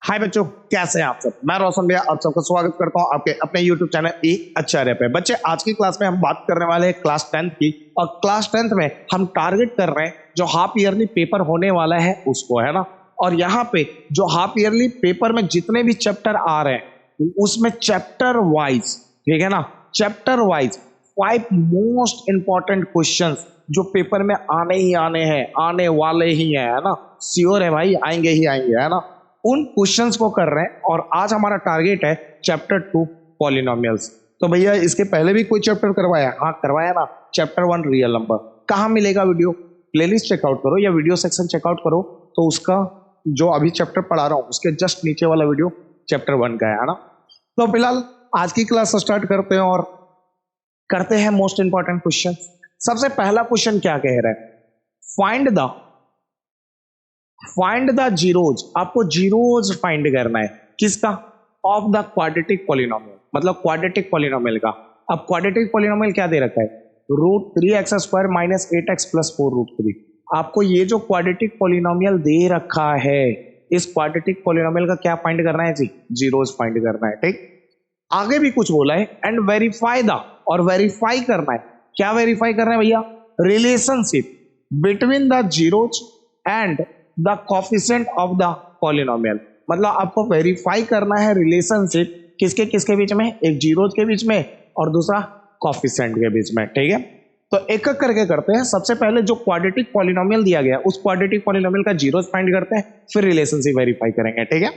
हाय बच्चों, कैसे हैं आप सब। मैं रोशन भैया आप सबका स्वागत करता हूं आपके अपने YouTube चैनल ई आचार्य पे। बच्चे, आज की क्लास में हम बात करने वाले हैं क्लास 10th की, और क्लास 10th में हम टारगेट कर रहे हैं जो हाफ ईयरली पेपर होने वाला है उसको, है ना। और यहाँ पे जो हाफ ईयरली पेपर में जितने भी चैप्टर आ रहे हैं उसमें चैप्टर वाइज, ठीक है ना, chapter wise 5 most important questions जो पेपर में आने ही आने हैं, आने वाले ही हैं, है ना। श्योर है भाई, आएंगे ही आएंगे, है ना। उन क्वेश्चंस को कर रहे हैं और आज हमारा टारगेट है चैप्टर 2 पॉलिनोमियल्स। तो भैया इसके पहले भी कोई चैप्टर करवाया? हाँ करवाया ना, चैप्टर 1 रियल नंबर। कहाँ मिलेगा वीडियो? प्लेलिस्ट चेकआउट करो या वीडियो सेक्शन चेकआउट करो, तो उसका जो अभी चैप्टर पढ़ा रहा हूँ उसके जस्ट नीचे वाला वीडियो चैप्टर 1 का है ना। तो फिलहाल आज की क्लास स्टार्ट करते हैं और करते हैं मोस्ट इंपॉर्टेंट क्वेश्चन। सबसे पहला क्वेश्चन क्या कह रहा है? Find the zeros. आपको जीरोज फाइंड करना है किसका? ऑफ द क्वाड्रेटिक पॉलिनोमियल, मतलब क्वाड्रेटिक पॉलिनोमियल का। अब क्वाड्रेटिक पॉलिनोमियल क्या दे रखा है? √3x² minus 8x plus 4√3। आपको ये जो क्वाड्रेटिक पॉलिनोमियल दे रखा है, इस क्वाड्रेटिक पॉलिनोमियल का क्या फाइंड करना है जी? जीरोज फाइंड करना है, ठीक। आगे भी कुछ बोला है, एंड वेरीफाई द, और वेरीफाई करना है। क्या वेरीफाई करना है भैया? Relationship between the zeros and the coefficient of the polynomial. मतलब आपको वेरीफाई करना है रिलेशनशिप किसके किसके बीच में? एक जीरोज के बीच में और दूसरा कोफिशिएंट के बीच में, ठीक है। तो एक एक करके करते हैं। सबसे पहले जो क्वाड्रेटिक पॉलिनोमियल दिया गया उस क्वाड्रेटिक पॉलिनोमियल का जीरोज फाइंड करते हैं, फिर रिलेशनशिप वेरीफाई करेंगे, ठीक है।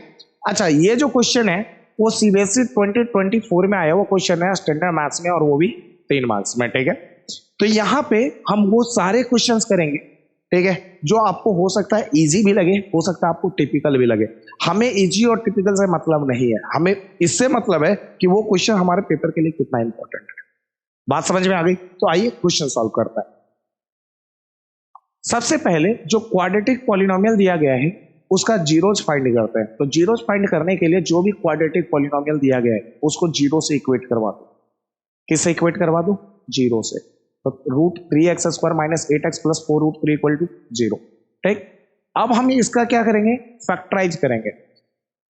अच्छा, ये जो क्वेश्चन है वो सीबीएसई 2024 में आया वो क्वेश्चन है, स्टैंडर्ड मैथ्स में, और वो भी 3 मार्क्स में, ठीक है। तो यहाँ पे हम वो सारे क्वेश्चंस करेंगे, ठीक है, जो आपको हो सकता है इजी भी लगे, हो सकता है आपको टिपिकल भी लगे। हमें इजी और टिपिकल से मतलब नहीं है, हमें इससे मतलब है कि वो क्वेश्चन हमारे पेपर के लिए कितना इंपॉर्टेंट है। बात समझ में आ गई? तो आइए क्वेश्चन सॉल्व करते हैं। सबसे पहले जो क्वाड्रेटिक पॉलिनोमियल दिया गया है उसका जीरोज फाइंड करते हैं। तो जीरोज फाइंड करने के लिए जो भी क्वाड्रेटिक पॉलिनोमियल दिया गया है उसको जीरो से इक्वेट करवा दो। किससे इक्वेट करवा दो? जीरो से। तो √3x² minus 8x plus 4√3 equal to 0, ठीक। अब हम इसका क्या करेंगे? फैक्टराइज करेंगे।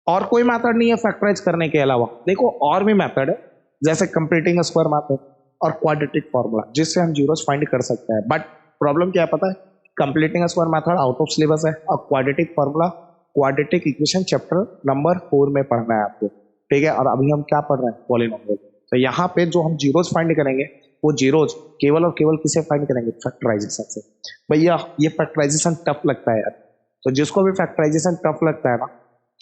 और कोई मेथड नहीं है फैक्टराइज करने के अलावा। देखो और भी मेथड है, जैसे कंप्लीटिंग स्क्वायर मेथड और क्वाड्रेटिक फॉर्मूला, जिससे हम जीरोस फाइंड कर सकते हैं। बट प्रॉब्लम क्या है पता है? Completing square method out of syllabus है, और quadratic formula, quadratic equation chapter number 4 में पढ़ना है आपको, ठीक है। और अभी हम क्या पढ़ रहे हैं? पॉलिनोमियल। तो यहाँ पे जो हम जीरोस फाइंड करेंगे वो जीरोज केवल और केवल किसे फाइंड करेंगे? फैक्टराइजेशन से। भैया ये फैक्टराइजेशन टफ लगता है यार, तो जिसको भी फैक्टराइजेशन टफ लगता है ना,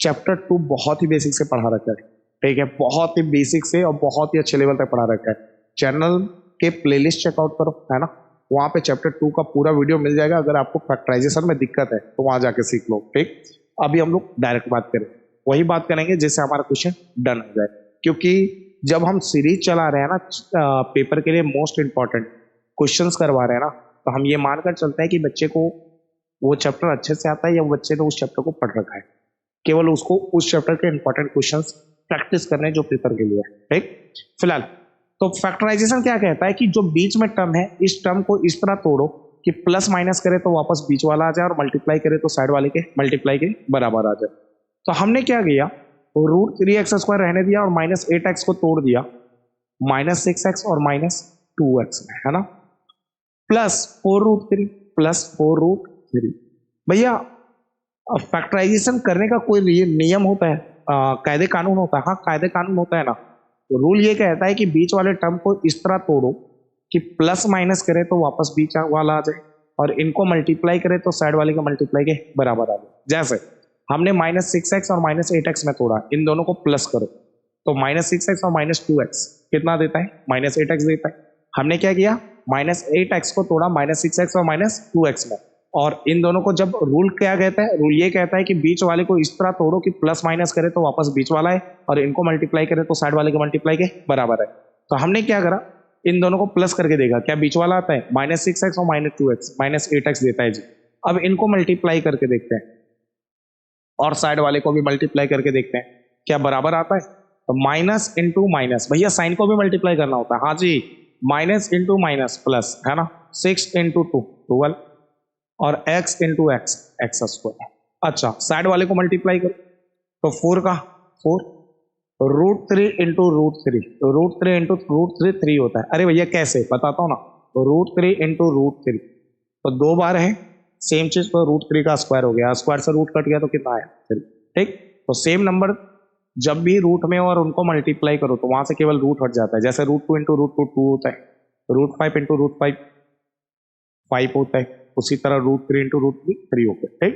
चैप्टर 2 बहुत ही बेसिक से पढ़ा रखा है, ठीक है, बहुत ही बेसिक से और बहुत ही अच्छे लेवल तक पढ़ा रखा है। चैनल के प्लेलिस्ट चेकआउट करो, है ना, वहां पे चैप्टर 2 का पूरा वीडियो मिल जाएगा। अगर आपको फैक्टराइजेशन में दिक्कत है तो वहां जाके सीख लो, ठीक। अभी हम लोग डायरेक्ट बात करें, वही बात करेंगे जिससे हमारा क्वेश्चन डन हो जाए। क्योंकि जब हम सीरीज चला रहे हैं ना, पेपर के लिए मोस्ट इंपॉर्टेंट क्वेश्चंस करवा रहे हैं ना, तो हम ये मानकर चलते हैं कि बच्चे को वो चैप्टर अच्छे से आता है या बच्चे ने उस चैप्टर को पढ़ रखा है। केवल उसको उस चैप्टर के इंपॉर्टेंट क्वेश्चंस प्रैक्टिस करने जो पेपर के लिए, ठीक। फिलहाल तो फैक्टराइजेशन क्या कहता है कि जो बीच में टर्म है, इस टर्म को इस तरह तोड़ो कि प्लस माइनस करे तो वापस बीच वाला आ जाए, और मल्टीप्लाई करे तो साइड वाले के मल्टीप्लाई के बराबर आ जाए। तो हमने क्या किया? √3x² रहने दिया और माइनस 8x को तोड़ दिया -6x और -2x में, है ना, प्लस 4√3 प्लस 4√3। भैया फैक्टराइजेशन करने का कोई नियम होता है, कायदे कानून होता है? हाँ कायदे कानून होता है ना। तो रूल ये कहता है कि बीच वाले टर्म को इस तरह तोड़ो कि प्लस माइनस करे तो वापस बीच वाला आ जाए, और इनको मल्टीप्लाई करे तो साइड वाले के मल्टीप्लाई के बराबर आ जाए। जैसे हमने -6x और -8x में तोड़ा, इन दोनों को प्लस करो तो -6x और -2x कितना देता है? -8x देता है। हमने क्या किया? -8x को तोड़ा -6x और -2x में, और इन दोनों को जब रूल क्या कहता है? रूल ये कहता है कि बीच वाले को इस तरह तोड़ो कि प्लस माइनस करे तो वापस बीच वाला है, और इनको मल्टीप्लाई करे तो साइड वाले के मल्टीप्लाई के बराबर है। तो हमने क्या करा? इन दोनों को प्लस करके देखा, क्या बीच वाला आता है? -6x और -2x, -8x देता है जी। अब इनको मल्टीप्लाई करके देखते हैं और साइड वाले को भी मल्टीप्लाई करके देखते हैं, क्या बराबर आता है? तो माइनस इंटू माइनस, भैया साइन को भी मल्टीप्लाई करना होता है, हाँ जी, माइनस इंटू माइनस प्लस, है ना, 6 इंटू 2 12, और x into x, x square. अच्छा साइड वाले को मल्टीप्लाई करो तो 4 का 4, √3 इंटू √3, √3 इंटू √3 3 होता है। अरे भैया कैसे बताता हूँ ना, √3 इंटू √3 तो 2 बार है सेम चीज, तो √3 का स्क्वायर हो गया, स्क्वायर से रूट कट गया तो कितना आया 3। ठीक, तो सेम नंबर जब भी रूट में और उनको मल्टीप्लाई करो तो वहां से केवल रूट हट जाता है। जैसे √2 इंटू √2 2 होता है, √5 इंटू √5 5 होता है, उसी तरह √3 इंटू √3 3 होता है। ठीक,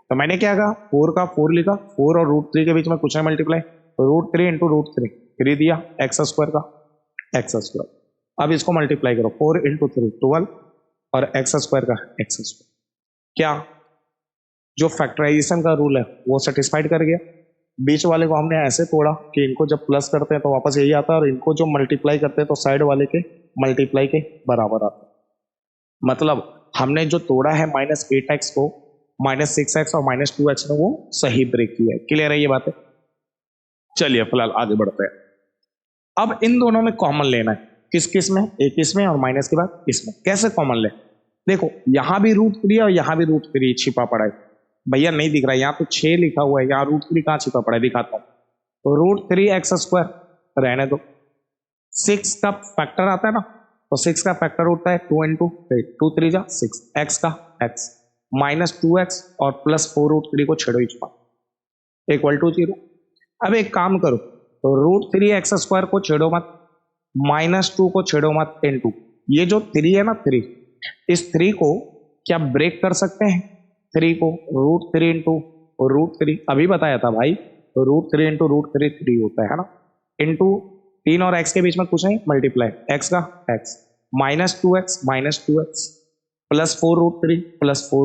तो मैंने क्या कहा 4 का 4 लिखा, 4 और √3 के बीच में कुछ है मल्टीप्लाई, √3 इंटू √3 3 दिया, एक्स स्क्वायर का एक्स स्क्वायर। अब इसको मल्टीप्लाई करो, 4 इंटू 3 12 और एक्स स्क्वायर का एक्स स्क्वायर। क्या जो फैक्टराइजेशन का रूल है वो सेटिस्फाइड कर गया। बीच वाले को हमने ऐसे तोड़ा कि इनको जब प्लस करते हैं तो वापस यही आता है, और इनको जो मल्टीप्लाई करते हैं तो साइड वाले के मल्टीप्लाई के बराबर आता है। मतलब हमने जो तोड़ा है -8x को -6x और -2x में वो सही ब्रेक किया है। क्लियर है ये बात है? चलिए फिलहाल आगे बढ़ते हैं। अब इन दोनों में कॉमन लेना है, किस किस में, एक इसमें और माइनस के बाद इसमें। कैसे कॉमन ले? देखो यहां भी √3 और यहां भी √3 छिपा पड़ा है। भैया नहीं दिख रहा है, यहाँ तो 6 लिखा हुआ है, यहाँ √3 कहाँ छिपा पड़ा है दिखाता हूँ। तो √3x² रहने दो। 6 का फैक्टर आता है ना, तो 6 का फैक्टर होता है 2 इंटू 2 3 जा 6, एक्स का एक्स -2x और +4 √3 को छेड़ो इच पार इक्वल टू 0। अब एक काम करो, तो √3x² को छेड़ो मत, -2 को छेड़ो मत, इंटू ये जो 3 है ना 3, इस 3 को क्या ब्रेक कर सकते हैं? 3 को √3 इंटू √3 अभी बताया था भाई, √3 इंटू √3 3 होता है ना, इंटू 3 और x के बीच में कुछ नहीं, मल्टीप्लाई x का x -2x +4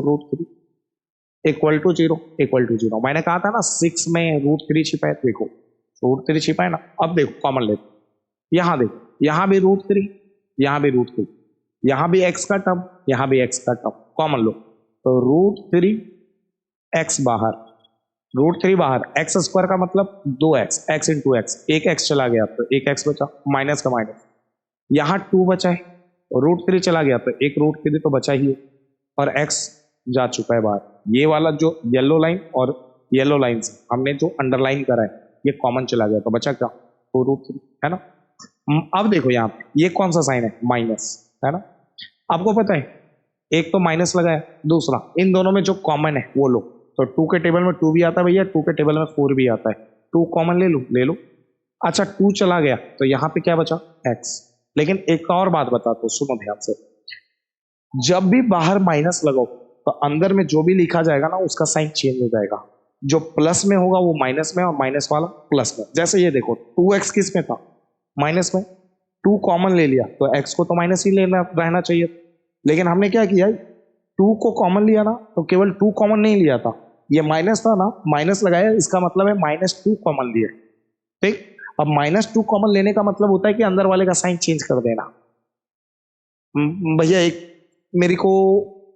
√3 इक्वल टू 0 मैंने कहा था ना 6 में √3 छिपा है, देखो √3 छिपा है ना। अब देखो कॉमन लेते, यहां देखो, यहां भी √3, यहां भी √3, यहां भी x का टर्म, यहां भी x का टर्म, कॉमन लो। तो √3x बाहर, √3 बाहर, x² का मतलब 2x, x इंटू एक्स, एक x चला गया तो एक x बचा, माइनस का माइनस, यहां 2 बचा है, √3 चला गया तो एक √3 तो बचा ही है, और x जा चुका है बाहर। ये वाला जो येलो लाइन और येलो लाइन हमने जो अंडरलाइन करा है ये कॉमन चला गया, तो बचा क्या, तो √3 है ना। अब देखो यहाँ पे ये कौन सा साइन है, माइनस है ना। आपको पता है एक तो माइनस लगाया, दूसरा इन दोनों में जो कॉमन है वो लो, तो 2 के टेबल में 2 भी आता है भैया, 2 के टेबल में 4 भी आता है, 2 कॉमन ले लो। अच्छा 2 चला गया तो यहाँ पे क्या बचा, x। लेकिन एक और बात बताता हूँ, सुनो ध्यान से, जब भी बाहर माइनस लगाओ तो अंदर में जो भी लिखा जाएगा ना उसका साइन चेंज हो जाएगा, जो प्लस में होगा वो माइनस में और माइनस वाला प्लस में। जैसे ये देखो 2x किस में था, माइनस में, 2 कॉमन ले लिया तो x को तो माइनस ही लेना रहना चाहिए, लेकिन हमने क्या किया 2 को कॉमन लिया ना, तो केवल 2 कॉमन नहीं लिया था, ये माइनस था ना, माइनस लगाया, इसका मतलब है -2 कॉमन लिया। ठीक, अब -2 कॉमन लेने का मतलब होता है कि अंदर वाले का साइन चेंज कर देना। भैया एक मेरे को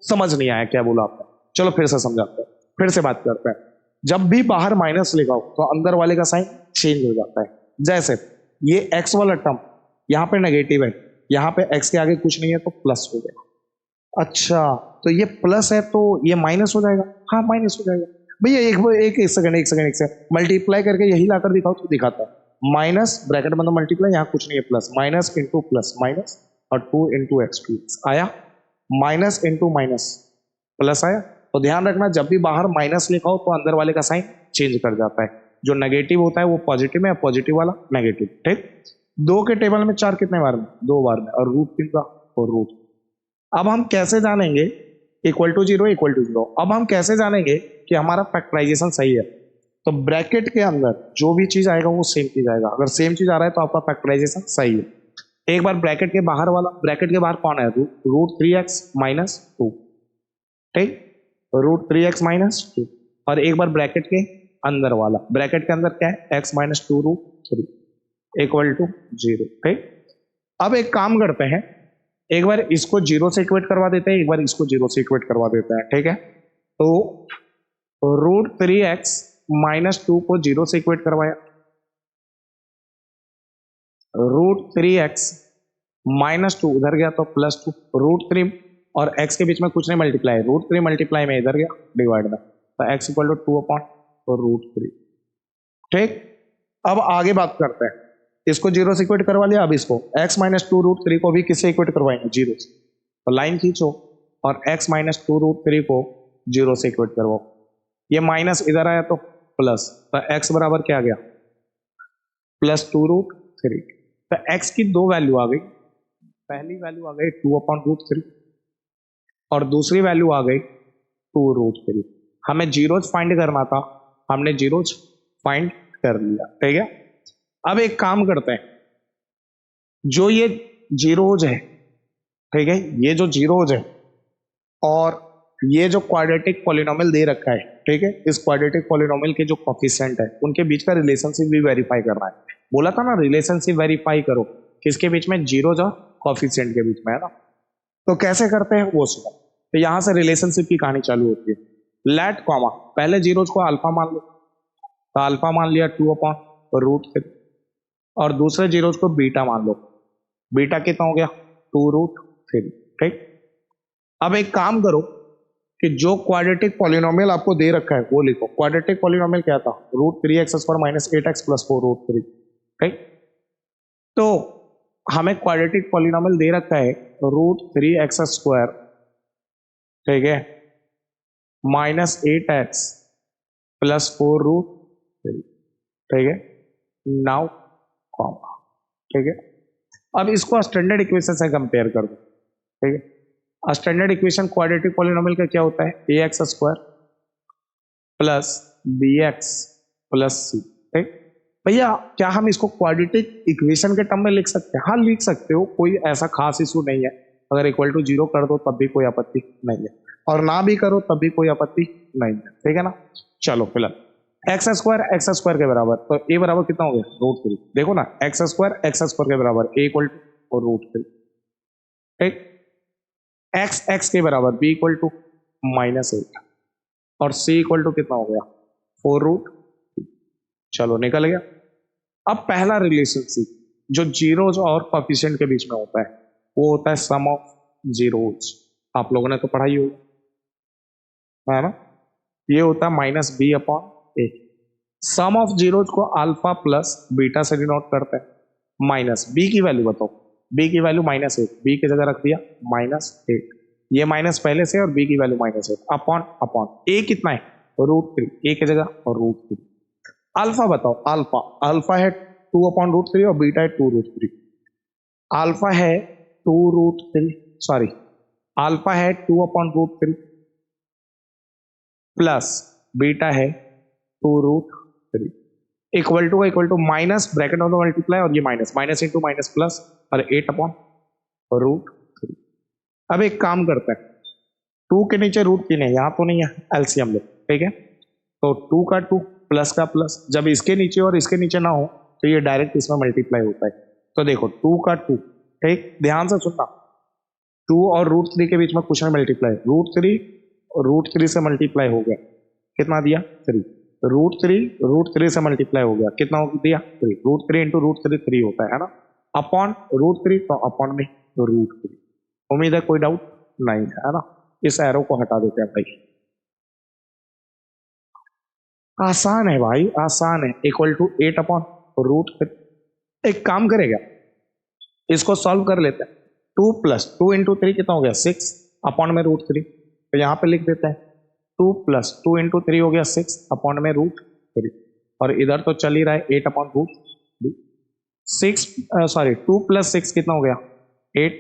समझ नहीं आया क्या बोला आपने, चलो फिर से समझाते हैं, फिर से बात करते हैं। जब भी बाहर माइनस लगाओ तो अंदर वाले का साइन चेंज हो जाता है। जैसे ये x वाला टर्म यहाँ पे नेगेटिव है, यहाँ पे x के आगे कुछ नहीं है तो प्लस हो गया। अच्छा तो ये प्लस है तो ये माइनस हो जाएगा, हाँ माइनस हो जाएगा। भैया एक सेकंड मल्टीप्लाई करके यही लाकर दिखाओ तो दिखाता है, माइनस ब्रैकेट मतलब मल्टीप्लाई, यहाँ कुछ नहीं है plus, minus into plus minus और 2 इंटू एक्स 2x आया, माइनस इंटू माइनस प्लस आया। तो ध्यान रखना जब भी बाहर माइनस लिखा हो तो अंदर वाले का साइन चेंज कर जाता है, जो नेगेटिव होता है वो पॉजिटिव में, पॉजिटिव वाला नेगेटिव। ठीक, 2 के टेबल में 4 कितने बार में, 2 बार में, और √3 का और √। अब हम कैसे जानेंगे इक्वल टू 0 अब हम कैसे जानेंगे कि हमारा फैक्टराइजेशन सही है? तो ब्रैकेट के अंदर जो भी चीज आएगा वो सेम चीज आएगा, अगर सेम चीज आ रहा है तो आपका फैक्टराइजेशन सही है। एक बार ब्रैकेट के बाहर वाला, ब्रैकेट के बाहर कौन है, √3x - 2, ठीक, √3x - 2, और एक बार ब्रैकेट के अंदर वाला, ब्रैकेट के अंदर क्या है, x - 2 √3 इक्वल टू 0। ठीक, अब एक काम करते हैं, एक बार इसको 0 से इक्वेट करवा देते हैं, एक बार इसको 0 से इक्वेट करवा देते हैं। ठीक है, तो √3x - 2 को 0 से इक्वेट करवाया, √3x - 2 उधर गया तो +2, √3 और x के बीच में कुछ नहीं, मल्टीप्लाई, √3 मल्टीप्लाई में इधर गया डिवाइड में, तो x = 2/√3। ठीक, अब आगे बात करते हैं, इसको जीरो से इक्वेट करवा लिया, अब इसको x minus two root three को भी किससे इक्वेट करवाएंगे, जीरो से। तो लाइन खींचो और x minus two root three को जीरो से इक्वेट करवाओ, ये माइनस इधर आया तो प्लस, तो x बराबर क्या आ गया, प्लस टू रूट थ्री। तो x की दो वैल्यू आ गई, पहली वैल्यू आ गई टू अपॉन रूट थ्री और दूसरी वैल्यू आ गई टू रूट थ्री। हमें जीरोज फाइंड करना था, हमने जीरोज फाइंड कर लिया, ठीक है। अब एक काम करते हैं, जो ये जीरोज है, ठीक है, ये जो जीरोज है और ये जो क्वाड्रेटिक पॉलिनोमियल दे रखा है, ठीक है, इस क्वाड्रेटिक पॉलिनोमियल के जो कोफिशिएंट है उनके बीच का रिलेशनशिप भी वेरीफाई करना है। बोला था ना रिलेशनशिप वेरीफाई करो, किसके बीच में, जीरोज और कोफिशिएंट के बीच में, है ना। तो कैसे करते हैं वो सुनो। तो यहां से रिलेशनशिप की कहानी चालू होती है। लेट कॉमा, पहले जीरोज को अल्फा मान लो, तो अल्फा मान लिया टू अपॉन रूट थ्री और दूसरे जीरोज को बीटा मान लो, बीटा कितना हो गया, टू रूट थ्री, ठीक। अब एक काम करो कि जो क्वाड्रेटिक पॉलिनोमियल आपको दे रखा है वो लिखो। क्वाड्रेटिक पॉलिनोमियल क्या था, root three x square minus eight x plus four root three, ठीक। तो हमें क्वाड्रेटिक पॉलिनोमियल दे रखा है रूट थ्री एक्स स्क्वायर, ठीक है, minus eight x plus four root three, ठीक है। नाउ कॉमा, ठीक है। अब इसको स्टैंडर्ड इक्वेशन से कंपेयर कर दो, ठीक है। स्टैंडर्ड इक्वेशन क्वाड्रेटिक पॉलिनोमियल का क्या होता है, A x square plus B x plus C, ठीक। भैया क्या हम इसको क्वाड्रेटिक इक्वेशन के टर्म में लिख सकते हैं, हाँ लिख सकते हो, कोई ऐसा खास इशू नहीं है। अगर इक्वल टू जीरो कर दो तब भी कोई आपत्ति नहीं है, और ना भी करो तब भी कोई आपत्ति नहीं है, ठीक है ना। चलो फिलहाल एक्स स्क्वायर के बराबर, तो ए बराबर कितना हो गया, रूट थ्री। देखो ना एक्स स्क्वायर के बराबर, A equal to root three, ठीक। एक्स के बराबर, B equal to minus eight और सी इक्वल टू कितना हो गया, फोर रूट। चलो निकल गया। अब पहला रिलेशनशिप जो जीरोज और कोफिशिएंट के बीच में होता है वो होता है सम ऑफ जीरोज, आप लोगों ने तो पढ़ाई होगी, है ना। ये होता है minus B upon A. Sum of zeros को अल्फा प्लस बीटा से डिनोट करते हैं। माइनस बी की वैल्यू बताओ, बी की वैल्यू माइनस एट, बी की जगह रख दिया माइनस एट, ये माइनस पहले से और बी की value minus eight, upon upon A कितना है, रूट थ्री, ए की जगह और रूट थ्री। अल्फा बताओ, अल्फा अल्फा है टू अपॉन रूट थ्री और बीटा है टू रूट थ्री। अल्फा है two root three, sorry alpha है two upon root three plus beta है two root three, equal to minus bracket में multiply और ये minus, minus into minus plus और eight upon root three. अब एक काम करते हैं, टू के नीचे रूट तीन है, यहां तो नहीं है, एलसीएम लो, ठीक है। तो टू का टू प्लस का प्लस, जब इसके नीचे और इसके नीचे ना हो तो ये डायरेक्ट इसमें मल्टीप्लाई होता है। तो देखो टू का टू, ठीक, ध्यान से सुनना, टू और रूट थ्री के बीच में कुछ नहीं मल्टीप्लाई, रूट थ्री से मल्टीप्लाई हो गया, कितना दिया, थ्री। रूट थ्री से मल्टीप्लाई हो गया, कितना हो दिया, three. Root three into root three three होता है ना, अपॉन रूट थ्री, तो अपॉन में रूट थ्री। उम्मीद है कोई डाउट नहीं है ना। इस एरो को हटा देते हैं भाई, आसान है भाई, आसान है। Equal to eight upon root three. एक काम करेगा, इसको सॉल्व कर लेते हैं। Two plus two into three कितना हो गया, सिक्स, अपॉन में रूट थ्री, तो यहां पे लिख देते हैं two plus two into three हो गया सिक्स, अपॉन में रूट थ्री, और इधर तो चल ही रहा है eight upon root three. Six sorry two plus six कितना हो गया, एट,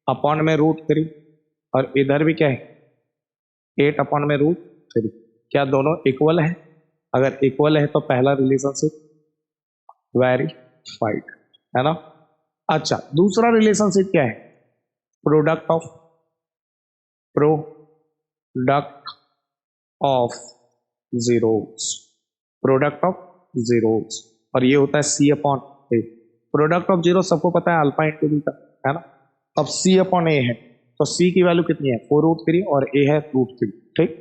अपॉन में रूट थ्री, और इधर भी क्या है, एट अपॉन में रूट थ्री। क्या दोनों इक्वल है, अगर इक्वल है तो पहला रिलेशनशिप वेरीफाइड, है ना। अच्छा दूसरा रिलेशनशिप क्या है, product of zeros, product of zeros, और ये होता है C upon A. Product of zero सबको पता है अल्फा इंटू बीटा, है ना। अब सी अपॉन ए है, तो सी की वैल्यू कितनी है, फोर रूट थ्री, और ए है रूट थ्री, ठीक।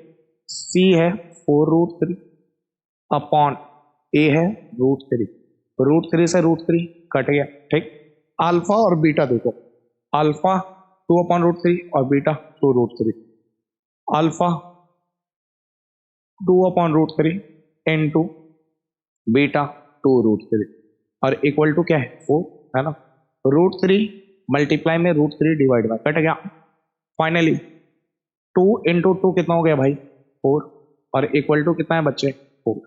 सी है four root three upon A है रूट थ्री से रूट थ्री कट गया, ठीक। अल्फा और बीटा देखो, alpha two upon root three और beta two root three. Alpha two upon root three into beta 2√3 और इक्वल टू क्या है 4 है ना। √3 मल्टीप्लाई में √3 डिवाइड में कट गया। फाइनली 2 इंटू 2 कितना हो गया भाई 4 और इक्वल टू कितना है बच्चे 4।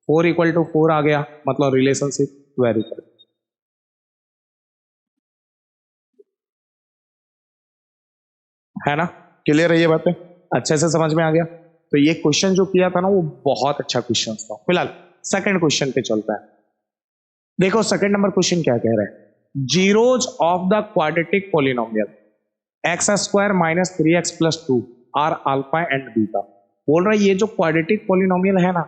4 इक्वल टू 4 आ गया, मतलब रिलेशनशिप वेरी करेक्ट है ना। क्लियर है ये बातें, अच्छे से समझ में आ गया। तो ये क्वेश्चन जो किया था ना वो बहुत अच्छा क्वेश्चन था। फिलहाल सेकंड क्वेश्चन पे चलता है। देखो सेकंड नंबर क्वेश्चन क्या कह रहा है, zeros of the quadratic polynomial x² minus 3x plus 2 are alpha and beta. बोल रहा है ये जो क्वाड्रेटिक पॉलिनोमियल है ना,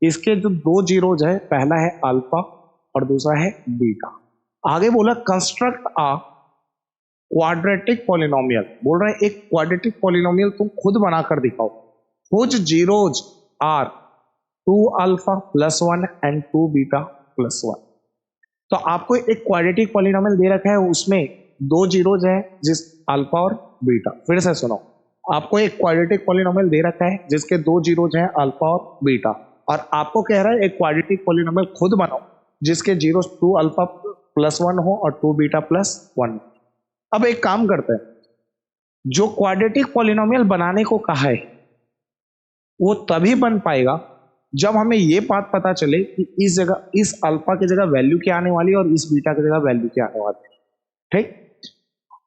इसके जो दो जीरोज है, पहला है अल्फा और दूसरा है बीटा। आगे बोला कंस्ट्रक्ट आ क्वाड्रेटिक पॉलिनोमियल। बोल रहे हैं एक क्वाड्रेटिक पॉलिनोमियल तुम खुद बनाकर दिखाओ, कुछ zeros are 2 alpha plus 1 and 2 beta plus 1। तो आपको एक क्वाड्रेटिक पॉलिनोमियल दे रखा है, उसमें दो जीरोज है जिस अल्फा और बीटा। फिर से सुनो, आपको एक क्वाड्रेटिक पॉलिनोमियल दे रखा है जिसके दो जीरोज हैं अल्फा और बीटा, और आपको कह रहा है एक क्वाड्रेटिक पॉलिनोमियल खुद बनाओ जिसके जीरोज 2 अल्फा प्लस 1 हो और 2 बीटा प्लस 1। अब एक काम करते हैं, जो क्वाड्रेटिक पॉलिनोमियल बनाने को कहा है वो तभी बन पाएगा जब हमें ये बात पता चले कि इस जगह इस अल्फा की जगह वैल्यू क्या आने वाली है और इस बीटा की जगह वैल्यू क्या आने वाली है। ठीक,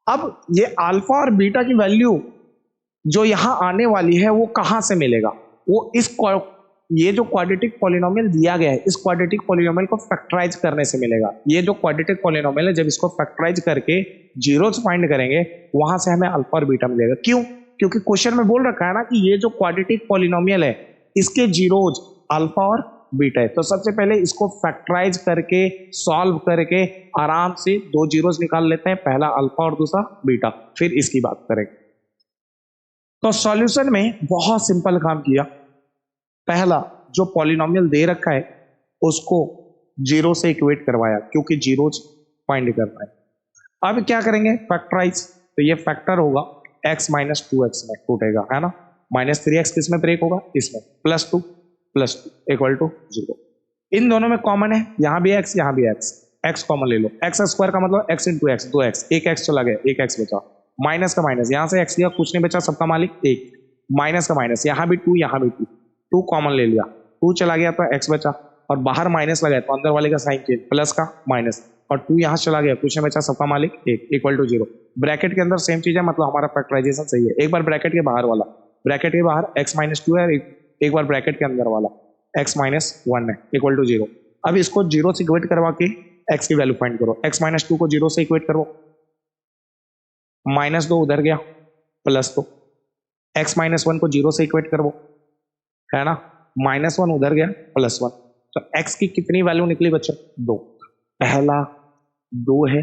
अब ये अल्फा और बीटा की वैल्यू जो यहां आने वाली है वो कहां से मिलेगा, वो ये जो क्वाड्रेटिक पॉलिनोमियल दिया गया है इस क्वाड्रेटिक पॉलिनोमियल को फैक्टराइज करने से मिलेगा। ये जो क्वाड्रेटिक पॉलिनोमियल है, जब इसको फैक्टराइज करके जीरोस फाइंड करेंगे वहां से हमें अल्फा और बीटा मिलेगा। क्यों? क्योंकि क्वेश्चन में बोल रखा है ना कि ये जो क्वाड्रेटिक पॉलिनोमियल है इसके जीरोज अल्फा और बीटा है। तो सबसे पहले इसको फैक्टराइज करके सॉल्व करके आराम से दो जीरोस निकाल लेते हैं, पहला अल्फा और दूसरा बीटा, फिर इसकी बात करेंगे। तो सॉल्यूशन में बहुत सिंपल काम किया, पहला जो पॉलिनोमियल दे रखा है उसको जीरो से इक्वेट करवाया क्योंकि जीरोज फाइंड करना है। अब क्या करेंगे फैक्टराइज, तो ये फैक्टर होगा x माइनस 2x में टूटेगा है ना, माइनस 3x किस में ब्रेक होगा इसमें, प्लस 2 इक्वल टू 0। इन दोनों में कॉमन है, यहां भी x यहां भी x कॉमन ले लो। x² का मतलब x इंटू एक्स, 2x, एक x चला गया, एक x बचा, माइनस का माइनस, यहां से x लिया कुछ नहीं बचा, सबका मालिक 1, माइनस का माइनस, यहां भी 2 यहां भी 2, 2 कॉमन ले लिया, 2 चला गया तो x बचा, और बाहर माइनस लगाया तो अंदर वाले का साइन चेंज, प्लस का माइनस, और 2 यहां चला गया कुछ नहीं बचा, सबका मालिक 1 इक्वल टू 0। ब्रैकेट के अंदर सेम चीज है, मतलब हमारा फैक्टराइजेशन सही है। एक बार ब्रैकेट के बाहर वाला, ब्रैकेट के बाहर x माइनस 2 है, एक बार ब्रैकेट के अंदर वाला x माइनस 1 है इक्वल टू 0। अब इसको 0 से इक्वेट करवा के x की वैल्यू फाइंड करो। x माइनस 2 को 0 से इक्वेट करो, माइनस 2 उधर गया, प्लस 2, x माइनस 1 को 0 से इक्वेट करो है ना, माइनस 1 उधर गया, प्लस 1। तो x की कितनी वैल्यू निकली बच्चों 2, पहला 2 है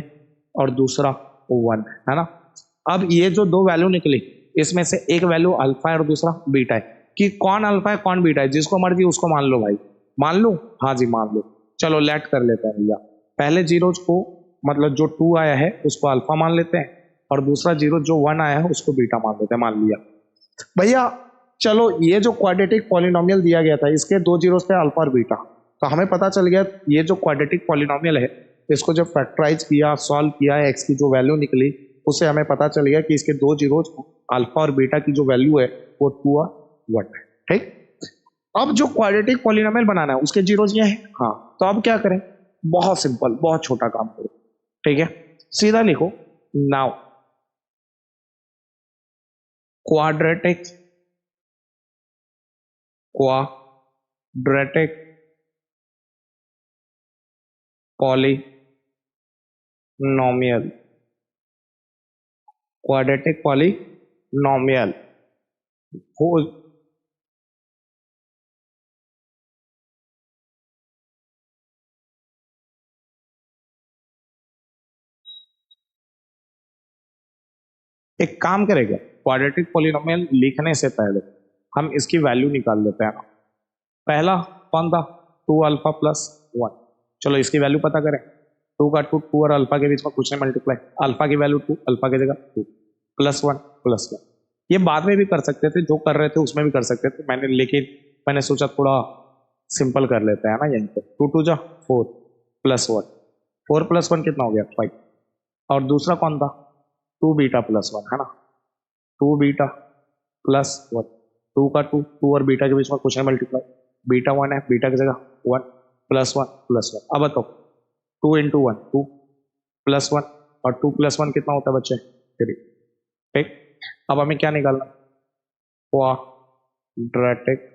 और दूसरा 1 है ना। अब ये जो दो वैल्यू निकली इसमें से एक वैल्यू अल्फा है और दूसरा बीटा है, कि कौन अल्फा है कौन बीटा है, जिसको मर्जी उसको मान लो भाई, मान लो, हाँ जी मान लो। चलो लेट कर लेते हैं भैया, पहले जीरोज को मतलब जो 2 आया है उसको अल्फा मान लेते हैं और दूसरा जीरो जो 1 आया है उसको बीटा मान लेते हैं, मान लिया भैया। चलो ये जो क्वाड्रेटिक पॉलिनोमियल दिया गया था इसके दो जीरोस थे अल्फा और बीटा, तो हमें पता चल गया ये जो क्वाड्रेटिक पॉलिनोमियल है इसको जब फैक्टराइज किया सॉल्व किया, एक्स की जो वैल्यू निकली उससे हमें पता चल गया कि इसके दो जीरोज अल्फा और बीटा की जो वैल्यू है वो 2 और 1 है। ठीक, अब जो क्वाड्रेटिक पॉलिनोमियल बनाना है उसके जीरोज ये हैं। हाँ, तो अब क्या करें, बहुत सिंपल, बहुत छोटा काम करो, ठीक है, सीधा लिखो now quadratic polynomial, quadratic polynomial हो एक काम करेगा, क्वाड्रेटिक पॉलिनोमियल लिखने से पहले हम इसकी वैल्यू निकाल लेते हैं। पहला कौन था 2 अल्फा प्लस 1, चलो इसकी वैल्यू पता करें। 2 का 2 और अल्फा के बीच में कुछ नहीं मल्टीप्लाई, अल्फा की वैल्यू 2 अल्फा की जगह 2 प्लस 1 ये बाद में भी कर सकते थे, जो कर रहे थे उसमें भी कर सकते थे मैंने, लेकिन मैंने सोचा थोड़ा सिंपल कर लेते हैं ना यहीं पे, 2 2 जा 4 प्लस 1, 4 प्लस 1 कितना हो गया 5, और दूसरा कौन था 2 बीटा प्लस 1 है ना, 2 बीटा प्लस 1, 2 का 2, 2 और बीटा के बीच में कुछ है मल्टीप्लाई, बीटा 1 है, बीटा की जगह 1 प्लस 1 प्लस 1। अब बताओ 2 इंटू 1 2 प्लस 1, और 2 प्लस 1 कितना होता है बच्चे 3। ठीक, अब हमें क्या निकालना, क्वाड्रेटिक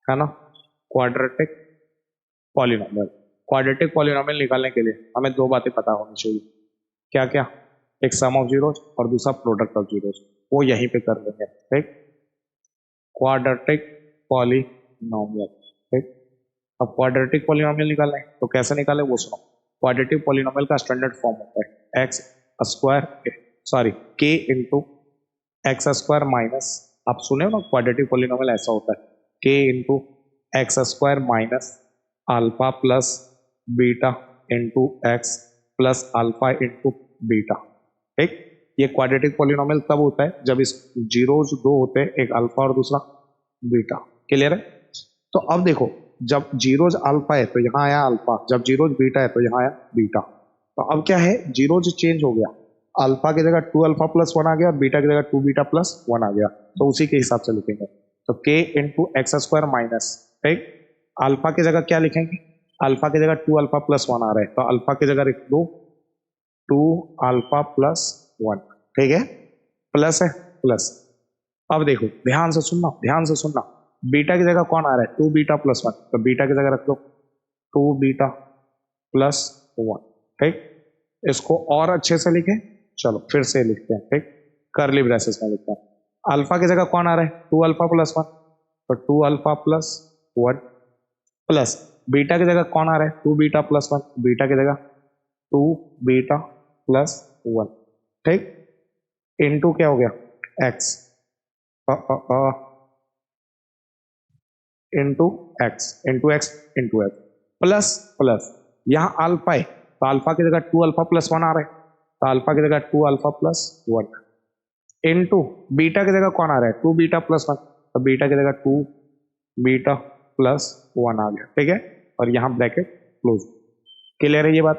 है ना, क्वाड्रेटिक पॉलिनोमियल। क्वाड्रेटिक पॉलिनोमियल निकालने के लिए हमें दो बातें पता होनी चाहिए, क्या क्या, एक सम ऑफ जीरोज और दूसरा प्रोडक्ट ऑफ जीरोज, वो यहीं पे कर लेंगे। ठीक, क्वाड्रेटिक पॉलिनोमियल। ठीक, अब क्वाड्रेटिक पॉलिनोमियल निकालना है तो कैसे निकाले वो सुनो। क्वाड्रेटिक पॉलिनोमियल का स्टैंडर्ड फॉर्म होता है एक्स स्क्वायर सॉरी के इंटू एक्स स्क्वायर माइनस, आप सुने हो ना क्वाड्रेटिक पॉलिनोमियल ऐसा होता है के into x square minus alpha plus beta into x plus alpha into beta. ठीक, ये क्वाड्रेटिक पॉलिनोमियल तब होता है जब इस जीरोज दो होते हैं, एक अल्फा और दूसरा बीटा। क्लियर है? तो अब देखो जब जीरोज अल्फा है तो यहाँ आया अल्फा, जब जीरोज बीटा है तो यहाँ आया बीटा। तो अब क्या है, जीरोज चेंज हो गया, अल्फा की जगह 2 अल्फा प्लस 1 आ गया, बीटा की जगह 2 बीटा प्लस 1 आ गया, तो उसी के हिसाब से लिखेंगे। तो के इंटू एक्स स्क्वायर माइनस, ठीक, अल्फा की जगह क्या लिखेंगे, अल्फा की जगह 2 अल्फा प्लस 1 आ रहा है तो अल्फा की जगह लिख दो 2 अल्फा प्लस 1। ठीक है, प्लस है प्लस। अब देखो ध्यान से सुनना, ध्यान से सुनना, बीटा की जगह कौन आ रहा है 2 बीटा प्लस 1, तो बीटा की जगह रख दो 2 बीटा प्लस 1। ठीक, इसको और अच्छे से लिखें, चलो फिर से लिखते हैं। ठीक, करली ब्रेसेस में लिखते हैं, अल्फा की जगह कौन आ रहा है 2 अल्फा प्लस 1, तो 2 अल्फा प्लस 1 प्लस बीटा की जगह कौन आ रहा है 2 बीटा प्लस 1, बीटा की जगह 2 बीटा प्लस 1। ठीक, इनटू क्या हो गया x into x into x into x plus plus, यहाँ अल्फा है तो अल्फा की जगह 2 अल्फा प्लस 1 आ रहा है तो अल्फा की जगह 2 अल्फा प्लस 1 इंटू बीटा की जगह कौन आ रहा है 2 बीटा प्लस 1, तो बीटा की जगह 2 बीटा प्लस 1 आ गया। ठीक है, और यहाँ ब्रैकेट क्लोज। क्लियर है ये बात?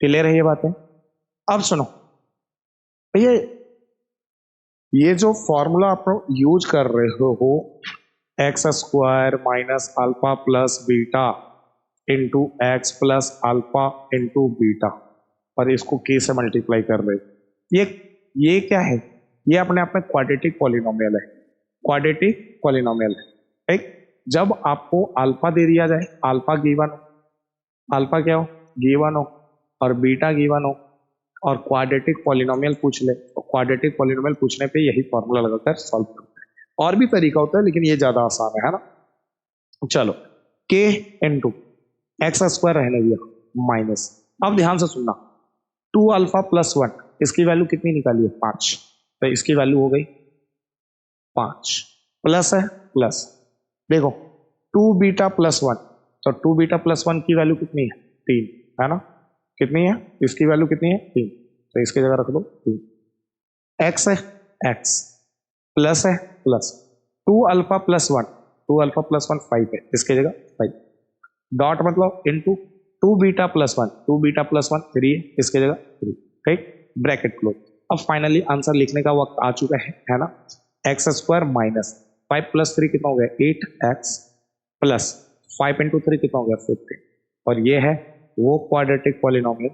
क्लियर है ये बात है? अब सुनो भैया, ये जो फॉर्मूला आप यूज कर रहे हो x square minus alpha plus beta into x plus alpha into beta, और इसको के से मल्टीप्लाई कर रहे हो, ये क्या है, ये अपने आप में क्वाड्रेटिक पॉलिनोमियल है, क्वाड्रेटिक पॉलिनोमियल है। ठीक, जब आपको अल्फा दे दिया जाए, अल्फा गिवन हो, अल्फा क्या हो गिवन हो, और बीटा गिवन हो, और क्वाड्रेटिक पॉलिनोमियल पूछ ले, तो क्वाड्रेटिक पॉलिनोमियल पूछने पे यही फॉर्मूला लगाकर सॉल्व करते हैं। और भी तरीका होता है लेकिन ये ज्यादा आसान है ना। चलो के इंटू एक्स स्क्वायर रहने दिया माइनस, अब ध्यान से सुनना, 2 अल्फा प्लस 1 इसकी वैल्यू कितनी निकाली है 5, तो इसकी वैल्यू हो गई 5 प्लस है प्लस, देखो 2 बीटा प्लस 1, तो 2 बीटा प्लस 1 की वैल्यू कितनी है 3 है ना, कितनी है, इसकी वैल्यू कितनी है 3, तो इसकी जगह रख दो 3। एक्स है एक्स प्लस है plus 2 alpha plus 1, 2 alpha plus 1 5 है, इसकी जगह 5 डॉट मतलब into 2 beta plus 1, 2 beta plus 1 3 है, इसकी जगह 3। ठीक, ब्रैकेट क्लोज। अब फाइनली आंसर लिखने का वक्त आ चुका है ना, एक्स स्क्वायर माइनस 5 प्लस 3 कितना हो गया 8x प्लस 5 इंटू 3 कितना हो गया 15, और ये है वो क्वाड्रेटिक पॉलिनोमियल,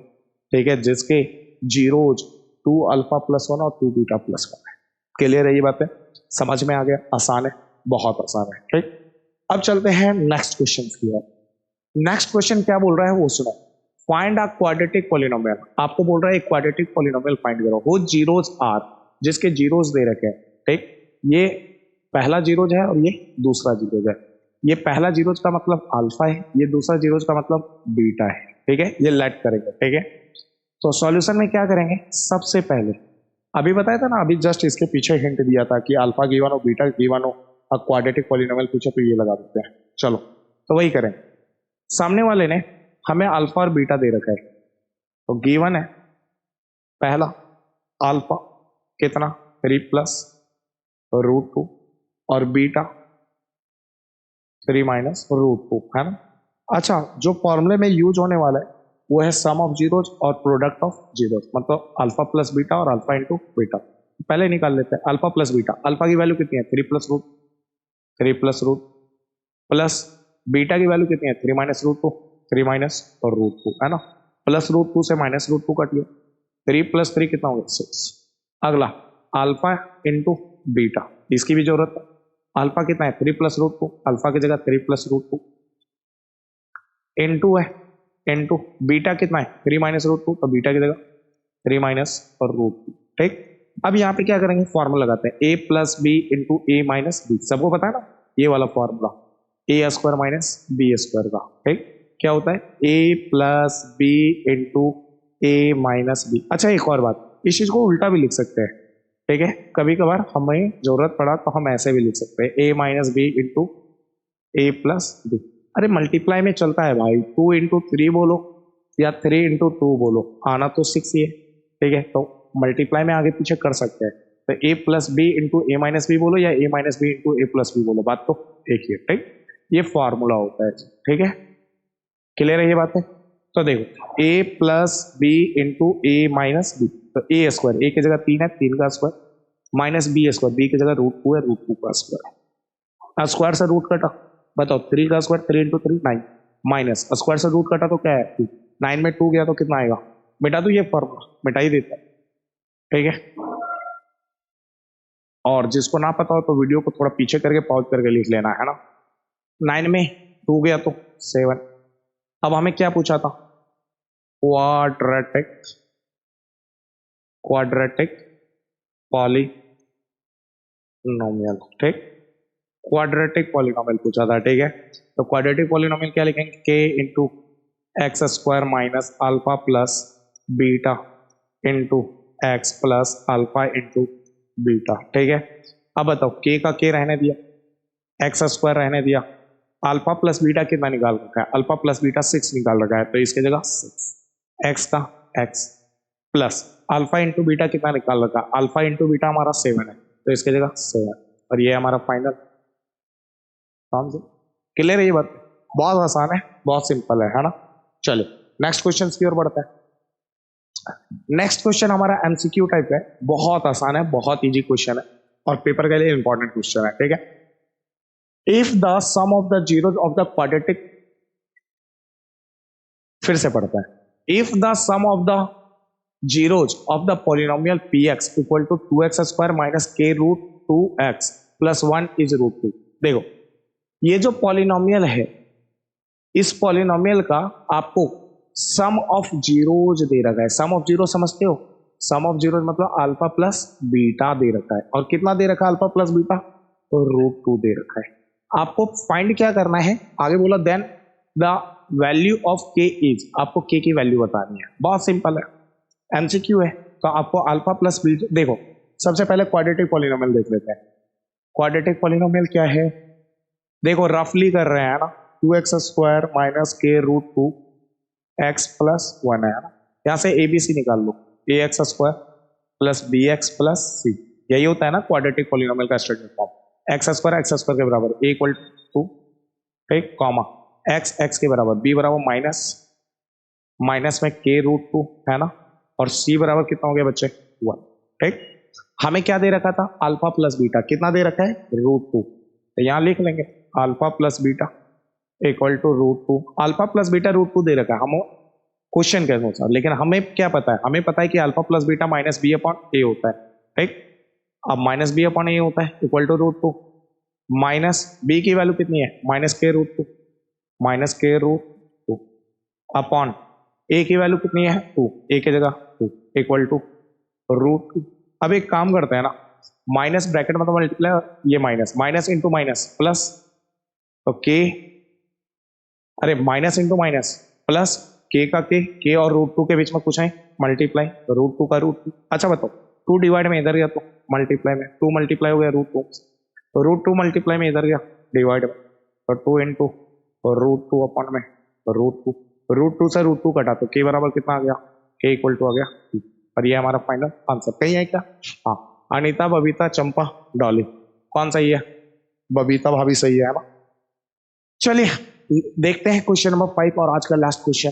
ठीक है, जिसके जीरोज 2 अल्फा प्लस 1 और 2 बीटा प्लस 1 है। क्लियर है ये बातें? समझ में आ गया? आसान है, बहुत आसान है। ठीक, अब चलते हैं नेक्स्ट क्वेश्चन की ओर। नेक्स्ट क्वेश्चन क्या बोल रहा है वो सुनो, फाइंड अ क्वाड्रेटिक पॉलिनोमियल। आपको बोल रहा है एक क्वाड्रेटिक पॉलिनोमियल फाइंड करो, वो जीरोज आर, जिसके जीरोज दे रखे हैं। ठीक, ये पहला जीरोज है और ये दूसरा जीरोज है, ये पहला जीरोज का मतलब अल्फा है, ये दूसरा जीरोज का मतलब बीटा है। ठीक है, ये लेट करेंगे। ठीक है, तो सॉल्यूशन में क्या करेंगे, सबसे पहले अभी बताया था ना, अभी जस्ट इसके पीछे हिंट दिया था कि अल्फा गिवन हो बीटा गिवन हो और क्वाड्रेटिक पॉलिनोमियल पूछे तो ये लगा देते हैं। चलो तो वही करें, सामने वाले ने हमें अल्फा और बीटा दे रखा है, तो गिवन है पहला अल्फा कितना 3 प्लस √2 और बीटा 3 माइनस रूट 2, है ना। अच्छा, जो फॉर्मूले में यूज होने वाला है वो है सम ऑफ जीरोज और प्रोडक्ट ऑफ जीरोज, मतलब अल्फा प्लस बीटा और अल्फा इंटू बीटा। पहले निकाल लेते हैं अल्फा प्लस बीटा। अल्फा की वैल्यू कितनी है? 3 प्लस रूट प्लस बीटा की वैल्यू कितनी है? 3 माइनस रूट 2, 3 माइनस और रूट 2, है ना। प्लस रूट 2 से माइनस रूट 2 कट लिया, 3 + 3 कितना हो गया? 6। अगला अल्फा इंटू बीटा, इसकी भी जरूरत है। अल्फा कितना है? 3 + रूट 2, अल्फा की जगह 3 + रूट 2 इंटू है, इंटू बीटा कितना है? 3 - रूट 2, तो बीटा की जगह 3 - और रूट 2। ठीक, अब यहाँ पे क्या करेंगे? फॉर्मूला लगाते हैं a plus B into A minus B. सबको पता है ना ये वाला फॉर्मूला, a² माइनस b² का। ठीक, क्या होता है? a plus B into A minus B. अच्छा, एक और बात, इस चीज को उल्टा भी लिख सकते हैं। ठीक है, कभी कभार हमें जरूरत पड़ा तो हम ऐसे भी लिख सकते हैं a minus B into A plus B. अरे मल्टीप्लाई में चलता है भाई, 2 × 3 बोलो या 3 × 2 बोलो, आना तो 6 ही है। ठीक है, तो मल्टीप्लाई में आगे पीछे कर सकते हैं, तो a plus B into A minus B बोलो या a minus B into A plus B बोलो, बात तो एक ही है। ठीक, ये फॉर्मूला होता है। ठीक है, क्लियर है ये बात है? तो देखो a plus B into A minus B, तो a², ए की जगह 3 है, 3 का स्क्वायर, माइनस b², बी की जगह रूट 2 है, रूट 2 का स्क्वायर। स्क्वायर से रूट कटा, बताओ 3 का स्क्वायर, 3 × 3 9, माइनस स्क्वायर से रूट कटा तो क्या है? 2। 9 में 2 गया तो कितना आएगा? बेटा तो ये फॉर्मूला मिटा ही देता है। ठीक है, और जिसको ना पता हो तो वीडियो को थोड़ा पीछे करके पॉज करके लिख लेना, है ना। 9 में 2 गया तो 7। अब हमें क्या पूछा था? Quadratic quadratic polynomial. ठीक, क्वाड्रेटिक पॉलिनोमियल पूछा था। ठीक है, तो क्वाड्रेटिक पॉलिनोमियल क्या लिखेंगे? k into x² minus alpha plus beta into x plus alpha into beta. ठीक है, अब बताओ k का k रहने दिया, x² रहने दिया, अल्फा प्लस बीटा कितना निकाल रखा है? अल्फा प्लस बीटा 6 निकाल रखा है, तो इसकी जगह 6, x का x plus alpha into beta कितना निकाल रखा है? अल्फा इंटू बीटा हमारा 7 है, तो इसकी जगह 7, और ये हमारा फाइनल। क्लियर है ये बात? बहुत आसान है, बहुत सिंपल है ना। चलो नेक्स्ट क्वेश्चन की ओर बढ़ते हैं। नेक्स्ट क्वेश्चन हमारा एमसीक्यू टाइप है, बहुत आसान है, बहुत इजी क्वेश्चन है और पेपर के लिए इंपॉर्टेंट क्वेश्चन है। ठीक है, if the sum of the zeros of the quadratic, फिर से पढ़ता है, if the sum of the zeros of the polynomial px equal to 2x² minus k root 2x plus 1 is root 2। देखो ये जो पॉलिनोमियल है, इस पॉलिनोमियल का आपको सम ऑफ जीरोज दे रखा है। सम ऑफ जीरो समझते हो? सम ऑफ जीरोज मतलब अल्फा प्लस बीटा दे रखा है, और कितना दे रखा है अल्फा प्लस बीटा? तो रूट 2 दे रखा है। आपको फाइंड क्या करना है? आगे बोला then the value of k is, आपको k की वैल्यू बतानी है। बहुत सिंपल है, एमसीक्यू है, तो आपको अल्फा प्लस बीटा। देखो सबसे पहले क्वाड्रेटिक पॉलिनोमियल देख लेते हैं। क्वाड्रेटिक पॉलिनोमियल क्या है? देखो रफली कर रहे हैं ना, 2x² minus k root 2 x plus 1 है ना। यहां से ABC निकाल लो, ax² plus bx plus c, यही होता है ना क्वाड्रेटिक पॉलिनोमियल का स्टैंडर्ड फॉर्म। x² के बराबर a इक्वल टू, ठीक, कॉमा x के बराबर, b बराबर माइनस माइनस में k रूट 2 है ना, और c बराबर कितना हो गया बच्चे? 1। ठीक, हमें क्या दे रखा था? अल्फा प्लस बीटा कितना दे रखा है? रूट 2। तो यहां लिख लेंगे alpha plus beta equal to root 2। Alpha plus beta root 2 दे रखा है हम क्वेश्चन के अनुसार, लेकिन हमें क्या पता है? हमें पता है कि alpha plus beta minus B upon A होता है। ठीक, अब माइनस बी अपॉन ए होता है equal to root 2, minus B की वैल्यू कितनी है? Minus K root 2, minus K root 2 upon A की वैल्यू कितनी है? 2, ए की जगह 2 इक्वल टू रूट 2। अब एक काम करते हैं ना, माइनस ब्रैकेट में तो मल्टीप्लाई, ये minus minus into minus plus, तो के, अरे माइनस इंटू माइनस प्लस के का के और रूट 2 के बीच में कुछ है मल्टीप्लाई, तो रूट 2 का रूट 2। अच्छा बताओ 2 डिवाइड में इधर गया तो मल्टीप्लाई में 2 मल्टीप्लाई हो गया रूट 2, तो रूट 2 मल्टीप्लाई में इधर गया डिवाइड में, तो 2 इंटू रूट 2 अपॉन में रूट 2 से रूट 2 कटा तो के बराबर कितना आ गया? के इक्वल टू आ गया 2। और ये हमारा फाइनल आंसर। कहीं है क्या? हाँ, अनीता, बबीता, चंपा, डॉली, कौन सही है? बबीता भाभी सही है ना। चलिए देखते हैं क्वेश्चन नंबर 5 और आज का last question.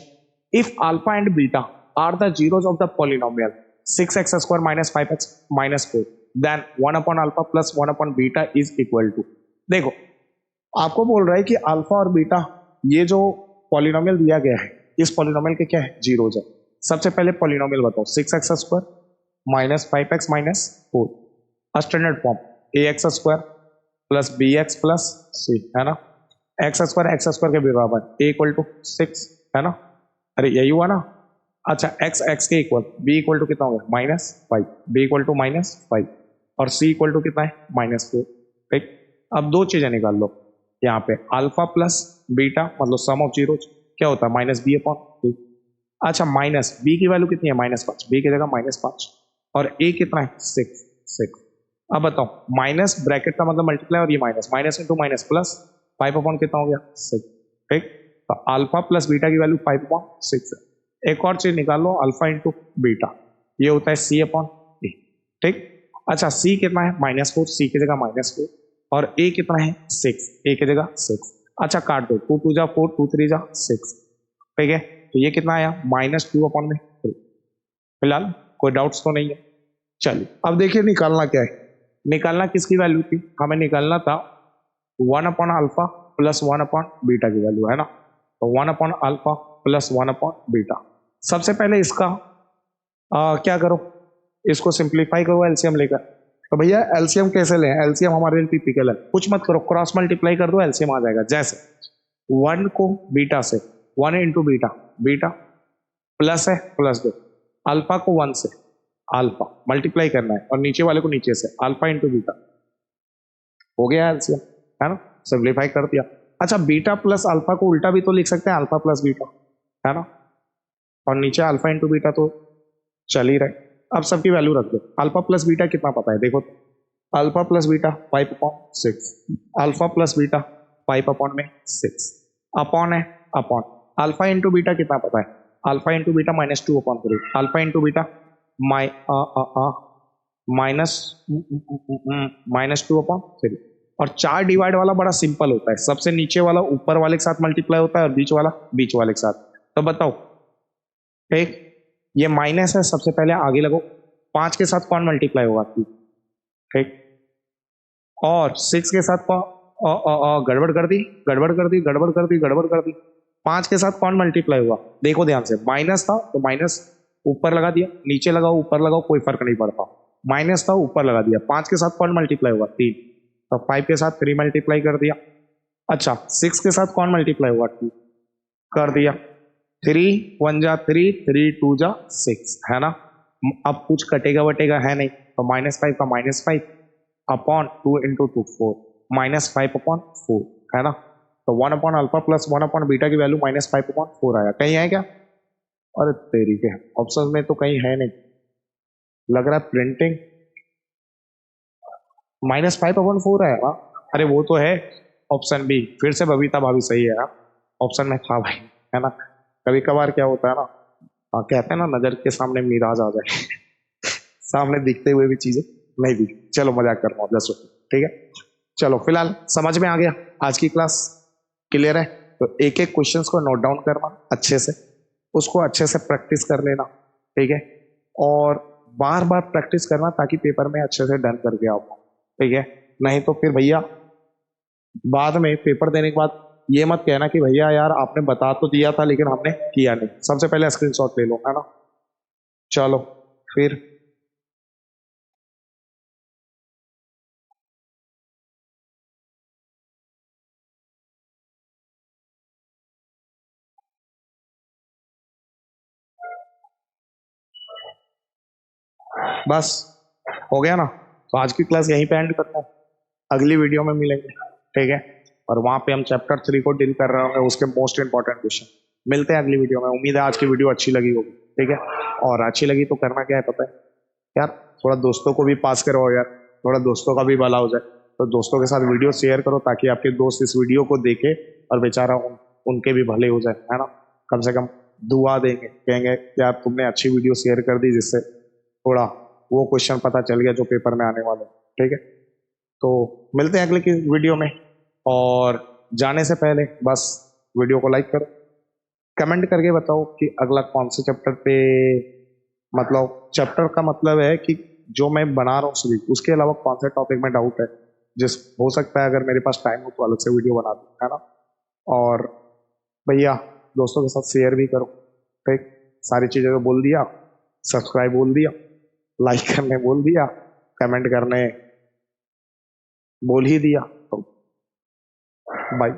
If alpha and beta are the zeros of the polynomial 6x² - 5x - 4 then 1 upon alpha plus 1 upon beta is equal to. देखो आपको बोल रहा है कि अल्फा और बीटा ये जो पॉलिनोमियल दिया गया है इस पॉलिनोमियल के क्या है, जीरोस है। सबसे पहले पॉलिनोमियल बताओ, 6x² - 5x - 4 standard form ax² plus bx plus c है ना, x² के बराबर a इक्वल टू 6 है ना, अरे यही हुआ ना। अच्छा x के इक्वल b इक्वल टू कितना हो गया -5, b इक्वल टू -5 और c इक्वल टू कितना है -4। ठीक, अब दो चीजें निकाल लो यहाँ पे, अल्फा प्लस बीटा मतलब सम ऑफ जीरो क्या होता है -b/2। अच्छा माइनस b की वैल्यू कितनी है -5, b की जगह -5 और a कितना है 6। अब बताओ माइनस ब्रैकेट का मतलब मल्टीप्लाई और ये माइनस इंटू माइनस प्लस 5 कितना हो गया 6। ठीक, तो अल्फा प्लस बीटा की वैल्यू 5/6 है। एक और चीज निकाल लो, अल्फा इंटू बीटा ये होता है c/a। ठीक, अच्छा c कितना है -4, c की जगह -4 और a कितना है 6, a की जगह 6। अच्छा काट दो, 2 2 जा 4, 2 3 जा 6। ठीक है, तो ये कितना आया -2/3। फिलहाल कोई डाउट्स तो नहीं है। चलिए अब देखिए निकालना क्या है, निकालना किसकी वैल्यू थी, हमें निकालना था 1 upon alpha plus 1 upon beta की वैल्यू है ना। तो 1 upon alpha plus 1 upon beta. सबसे पहले इसका क्या करो, इसको सिंप्लीफाई करो एलसीएम लेकर। तो भैया एलसीएम कैसे लें, एलसीएम हमारे लिए टिपिकल है, कुछ मत करो, क्रॉस मल्टीप्लाई कर दो एलसीएम आ जाएगा। जैसे 1 को बीटा से 1 इंटू बीटा, बीटा प्लस है प्लस 2, अल्फा को 1 से अल्फा मल्टीप्लाई करना है और नीचे वाले को नीचे से अल्फा इंटू बीटा, हो गया एलसीएम है ना, सिंप्लीफाई कर दिया। अच्छा बीटा प्लस अल्फा को उल्टा भी तो लिख सकते हैं, अल्फा प्लस बीटा है ना, और नीचे अल्फा इंटू बीटा तो चल ही रहे। अब सबकी वैल्यू रख दो, अल्फा प्लस बीटा कितना पता है देखो, alpha plus beta 5/6, alpha plus beta 5/6 upon है अपॉन, अल्फा इंटू बीटा कितना पता है, alpha into beta -2/3, alpha into beta -2/3। और 4 डिवाइड वाला बड़ा सिंपल होता है, सबसे नीचे वाला ऊपर वाले के साथ मल्टीप्लाई होता है और बीच वाला बीच वाले के साथ। तो बताओ ठीक, ये माइनस है, सबसे पहले आगे लगो, 5 के साथ कौन मल्टीप्लाई होगा, ठीक, और 6 के साथ गड़बड़ कर दी गड़बड़ कर दी गड़बड़ कर दी गड़बड़ कर दी। 5 के साथ कौन मल्टीप्लाई हुआ, देखो ध्यान से, माइनस था तो माइनस ऊपर लगा दिया, नीचे लगाओ ऊपर लगाओ कोई फर्क नहीं पड़ता, माइनस था ऊपर लगा दिया। 5 के साथ कौन मल्टीप्लाई हुआ 3, तो 5 के साथ 3 मल्टीप्लाई कर दिया। अच्छा 6 के साथ कौन मल्टीप्लाई हुआ 2 कर दिया, 3 1 जा 3, 3 2 जा 6 है ना। अब कुछ कटेगा वटेगा है नहीं, तो -5 का -5 अपॉन 2 इंटू 2 4, -5/4 है ना। तो 1 upon alpha plus 1 upon beta की वैल्यू -5/4 आया। कहीं है क्या, अरे तेरी के ऑप्शन में तो कहीं है नहीं, लग रहा है प्रिंटिंग -5/4 है ना। अरे वो तो है ऑप्शन बी, फिर से बबीता भाभी सही है यार, ऑप्शन में था भाई है ना। कभी कभार क्या होता है ना, कहते हैं ना नजर के सामने मिराज आ जाए सामने दिखते हुए भी चीजें नहीं दिख। चलो मजाक कर रहा हूँ, जस्ट ठीक है। चलो फिलहाल समझ में आ गया, आज की क्लास क्लियर है। तो एक एक क्वेश्चन को नोट डाउन करना अच्छे से, उसको अच्छे से प्रैक्टिस कर लेना, ठीक है, और बार बार प्रैक्टिस करना ताकि पेपर में अच्छे से डन करके आओ, ठीक है। नहीं तो फिर भैया बाद में पेपर देने के बाद ये मत कहना कि भैया यार आपने बता तो दिया था लेकिन हमने किया नहीं। सबसे पहले स्क्रीनशॉट ले लो है ना। चलो फिर बस हो गया ना, तो आज की क्लास यहीं पे एंड करता हूँ, अगली वीडियो में मिलेंगे, ठीक है। और वहां पे हम चैप्टर 3 को डील कर रहे होंगे, उसके मोस्ट इंपॉर्टेंट क्वेश्चन। मिलते हैं अगली वीडियो में, उम्मीद है आज की वीडियो अच्छी लगी होगी, ठीक है। और अच्छी लगी तो करना क्या है पता है यार, थोड़ा दोस्तों को भी पास करो यार, थोड़ा दोस्तों का भी भला हो जाए। तो दोस्तों के साथ वीडियो शेयर करो ताकि आपके दोस्त इस वीडियो को देखे और बेचारा उनके भी भले हो जाए, है ना। कम से कम दुआ देंगे, कहेंगे यार तुमने अच्छी वीडियो शेयर कर दी जिससे थोड़ा वो क्वेश्चन पता चल गया जो पेपर में आने वाले, ठीक है। तो मिलते हैं अगले की वीडियो में, और जाने से पहले बस वीडियो को लाइक करो, कमेंट करके बताओ कि अगला कौन से चैप्टर पे, मतलब चैप्टर का मतलब है कि जो मैं बना रहा हूँ सभी, उसके अलावा कौन से टॉपिक में डाउट है, जिस हो सकता है अगर मेरे पास टाइम हो तो अलग से वीडियो बना दूँ, है ना। और भैया दोस्तों के साथ शेयर भी करो, ठीक। सारी चीज़ें तो बोल दिया, सब्सक्राइब बोल दिया, लाइक करने बोल दिया, कमेंट करने बोल ही दिया, तो बाय।